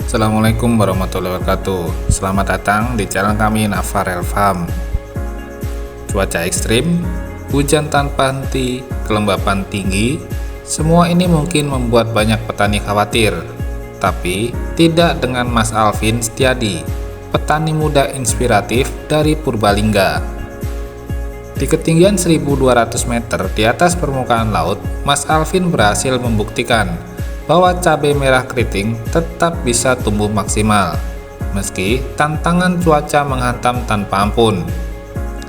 Assalamualaikum warahmatullahi wabarakatuh. Selamat datang di channel kami Nafarel Farm. Cuaca ekstrim, hujan tanpa henti, kelembapan tinggi, semua ini mungkin membuat banyak petani khawatir. Tapi tidak dengan Mas Alvin Setiadi, petani muda inspiratif dari Purbalingga. Di ketinggian 1200 meter di atas permukaan laut, Mas Alvin berhasil membuktikan bahwa cabai merah keriting tetap bisa tumbuh maksimal meski tantangan cuaca menghantam tanpa ampun.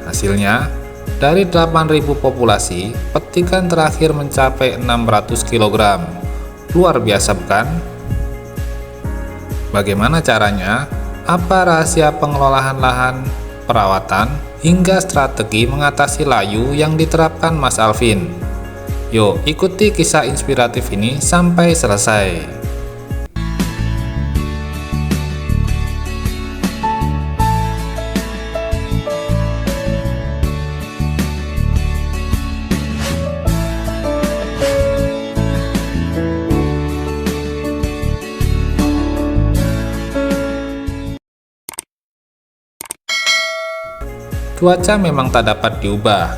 Hasilnya, dari 8.000 populasi, petikan terakhir mencapai 600 kg. Luar biasa bukan? Bagaimana caranya? Apa rahasia pengelolaan lahan, perawatan, hingga strategi mengatasi layu yang diterapkan Mas Alvin? Yuk, ikuti kisah inspiratif ini sampai selesai. Cuaca memang tak dapat diubah.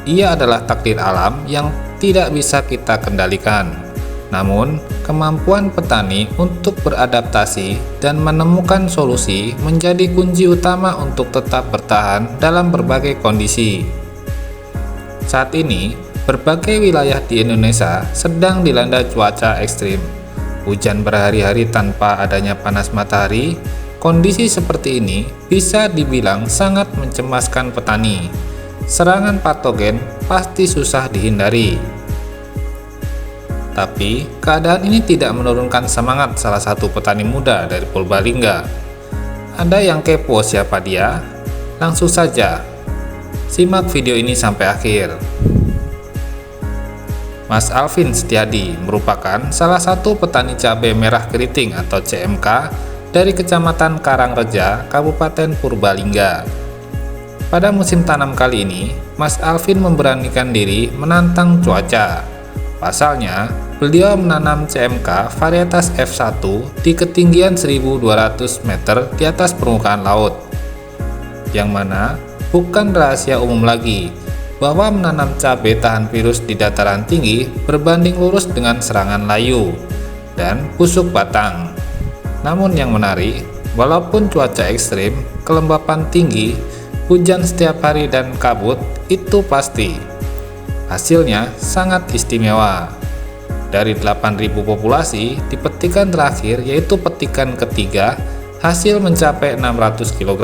Ia adalah takdir alam yang tidak bisa kita kendalikan. Namun, kemampuan petani untuk beradaptasi dan menemukan solusi menjadi kunci utama untuk tetap bertahan dalam berbagai kondisi. Saat ini, berbagai wilayah di Indonesia sedang dilanda cuaca ekstrim. Hujan berhari-hari tanpa adanya panas matahari. Kondisi seperti ini bisa dibilang sangat mencemaskan petani. Serangan patogen pasti susah dihindari. Tapi, keadaan ini tidak menurunkan semangat salah satu petani muda dari Purbalingga. Ada yang kepo siapa dia? Langsung saja, simak video ini sampai akhir. Mas Alvin Setiadi merupakan salah satu petani cabai merah keriting atau CMK dari Kecamatan Karangreja, Kabupaten Purbalingga. Pada musim tanam kali ini, Mas Alvin memberanikan diri menantang cuaca. Pasalnya, beliau menanam CMK varietas F1 di ketinggian 1200 meter di atas permukaan laut. Yang mana bukan rahasia umum lagi bahwa menanam cabai tahan virus di dataran tinggi berbanding lurus dengan serangan layu dan busuk batang. Namun yang menarik, walaupun cuaca ekstrim, kelembapan tinggi, hujan setiap hari dan kabut, itu pasti. Hasilnya sangat istimewa. Dari 8.000 populasi, di petikan terakhir yaitu petikan ketiga, hasil mencapai 600 kg.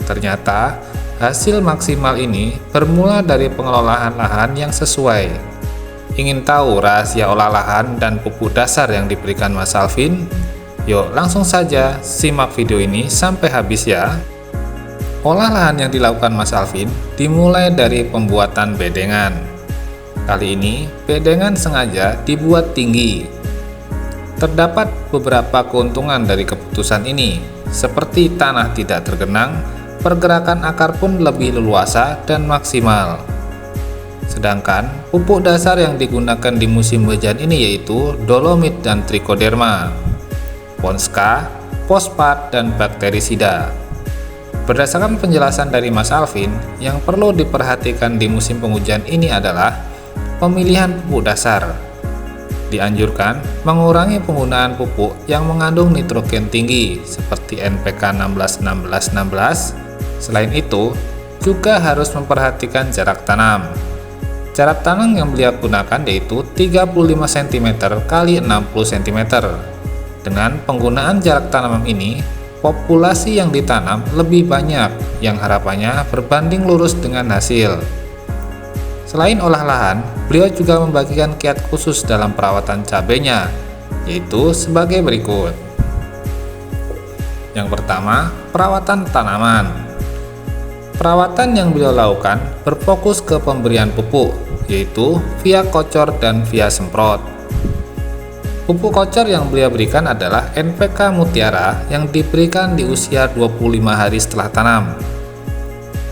Ternyata, hasil maksimal ini bermula dari pengelolaan lahan yang sesuai. Ingin tahu rahasia olah lahan dan pupuk dasar yang diberikan Mas Alvin? Yuk, langsung saja simak video ini sampai habis ya. Olah lahan yang dilakukan Mas Alvin dimulai dari pembuatan bedengan. Kali ini, bedengan sengaja dibuat tinggi. Terdapat beberapa keuntungan dari keputusan ini, seperti tanah tidak tergenang, pergerakan akar pun lebih leluasa dan maksimal. Sedangkan, pupuk dasar yang digunakan di musim hujan ini yaitu dolomit dan trichoderma, Ponska, fosfat, dan bakterisida. Berdasarkan penjelasan dari Mas Alvin, yang perlu diperhatikan di musim penghujan ini adalah pemilihan pupuk dasar. Dianjurkan mengurangi penggunaan pupuk yang mengandung nitrogen tinggi seperti NPK 16-16-16. Selain itu, juga harus memperhatikan jarak tanam. Jarak tanam yang beliau gunakan yaitu 35 cm x 60 cm. Dengan penggunaan jarak tanam ini, populasi yang ditanam lebih banyak, yang harapannya berbanding lurus dengan hasil. Selain olah lahan, beliau juga membagikan kiat khusus dalam perawatan cabainya, yaitu sebagai berikut. Yang pertama, perawatan tanaman. Perawatan yang beliau lakukan berfokus ke pemberian pupuk, yaitu via kocor dan via semprot. Pupuk kocor yang beliau berikan adalah NPK Mutiara yang diberikan di usia 25 hari setelah tanam.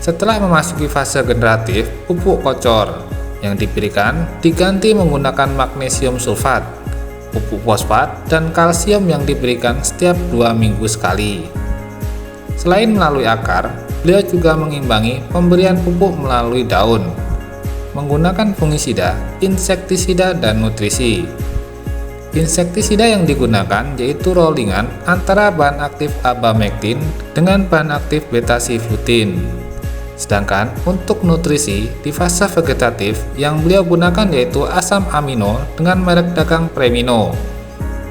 Setelah memasuki fase generatif, pupuk kocor yang diberikan diganti menggunakan magnesium sulfat. pupuk fosfat dan kalsium yang diberikan setiap 2 minggu sekali. Selain melalui akar, beliau juga mengimbangi pemberian pupuk melalui daun, menggunakan fungisida, insektisida, dan nutrisi. Insektisida yang digunakan yaitu rollingan antara bahan aktif abamectin dengan bahan aktif beta-siflutin. Sedangkan untuk nutrisi di fase vegetatif yang beliau gunakan yaitu asam amino dengan merek dagang Premino,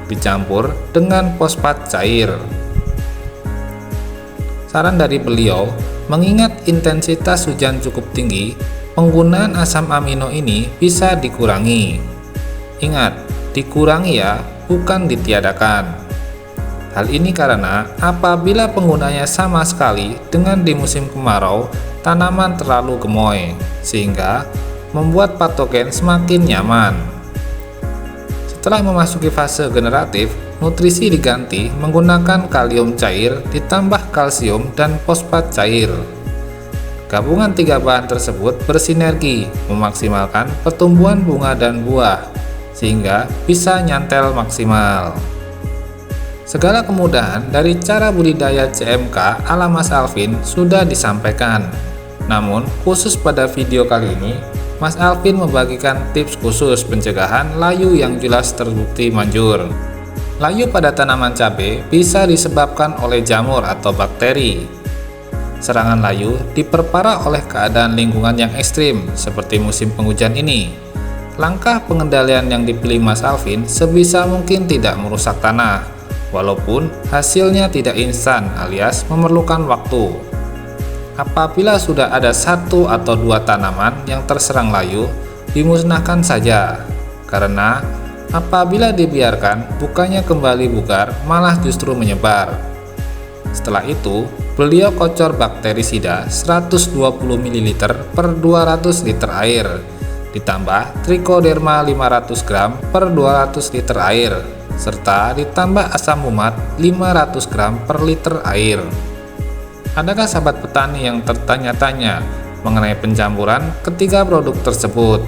dicampur dengan fosfat cair. Saran dari beliau, mengingat intensitas hujan cukup tinggi, penggunaan asam amino ini bisa dikurangi. Ingat, dikurangi ya, bukan ditiadakan. Hal ini karena apabila penggunanya sama sekali dengan di musim kemarau, tanaman terlalu gemoy, sehingga membuat patogen semakin nyaman. Setelah memasuki fase generatif, nutrisi diganti menggunakan kalium cair ditambah kalsium dan fosfat cair. Gabungan 3 bahan tersebut bersinergi memaksimalkan pertumbuhan bunga dan buah, sehingga bisa nyantel maksimal. Segala kemudahan dari cara budidaya CMK ala Mas Alvin sudah disampaikan. Namun, khusus pada video kali ini, Mas Alvin membagikan tips khusus pencegahan layu yang jelas terbukti manjur. Layu pada tanaman cabai bisa disebabkan oleh jamur atau bakteri. Serangan layu diperparah oleh keadaan lingkungan yang ekstrim seperti musim penghujan ini. Langkah pengendalian yang dipilih Mas Alvin sebisa mungkin tidak merusak tanah, walaupun hasilnya tidak instan alias memerlukan waktu. Apabila sudah ada 1 atau 2 tanaman yang terserang layu, dimusnahkan saja, karena apabila dibiarkan bukannya kembali bugar, malah justru menyebar. Setelah itu, beliau kocor bakterisida 120 ml per 200 liter air, ditambah trichoderma 500 gram per 200 liter air, serta ditambah asam humat 500 gram per liter air. Adakah sahabat petani yang tertanya-tanya mengenai pencampuran ketiga produk tersebut?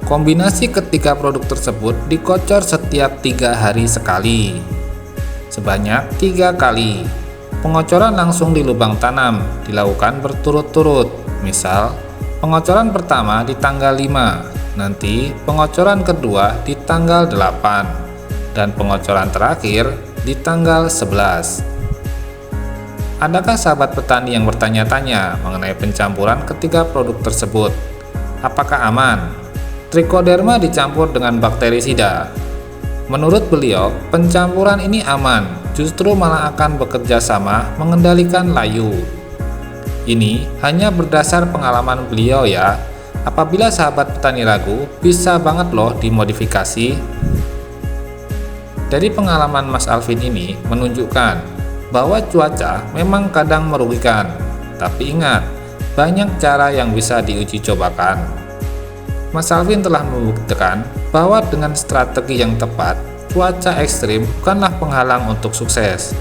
Kombinasi ketiga produk tersebut dikocor setiap 3 hari sekali, sebanyak 3 kali. Pengocoran langsung di lubang tanam dilakukan berturut-turut. Misal, pengocoran pertama di tanggal 5, nanti pengocoran kedua di tanggal 8, dan pengocoran terakhir di tanggal 11. Adakah sahabat petani yang bertanya-tanya mengenai pencampuran ketiga produk tersebut? Apakah aman? Trichoderma dicampur dengan bakterisida. Menurut beliau, pencampuran ini aman, justru malah akan bekerja sama mengendalikan layu. Ini hanya berdasar pengalaman beliau ya. Apabila sahabat petani ragu, bisa banget loh dimodifikasi. Dari pengalaman Mas Alvin ini menunjukkan bahwa cuaca memang kadang merugikan, tapi ingat, banyak cara yang bisa diuji cobakan. Mas Alvin telah membuktikan bahwa dengan strategi yang tepat, cuaca ekstrim bukanlah penghalang untuk sukses.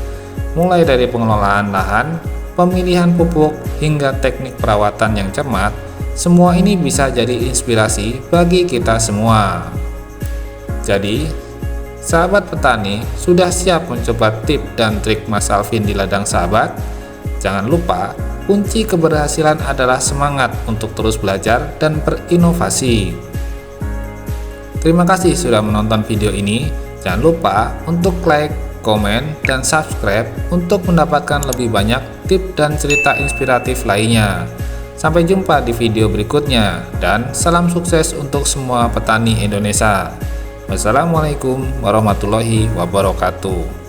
Mulai dari pengelolaan lahan, pemilihan pupuk, hingga teknik perawatan yang cermat, semua ini bisa jadi inspirasi bagi kita semua. Jadi, sahabat petani sudah siap mencoba tip dan trik Mas Alvin di ladang sahabat? Jangan lupa, kunci keberhasilan adalah semangat untuk terus belajar dan berinovasi. Terima kasih sudah menonton video ini. Jangan lupa untuk like, komen, dan subscribe untuk mendapatkan lebih banyak tip dan cerita inspiratif lainnya. Sampai jumpa di video berikutnya, dan salam sukses untuk semua petani Indonesia. Wassalamualaikum warahmatullahi wabarakatuh.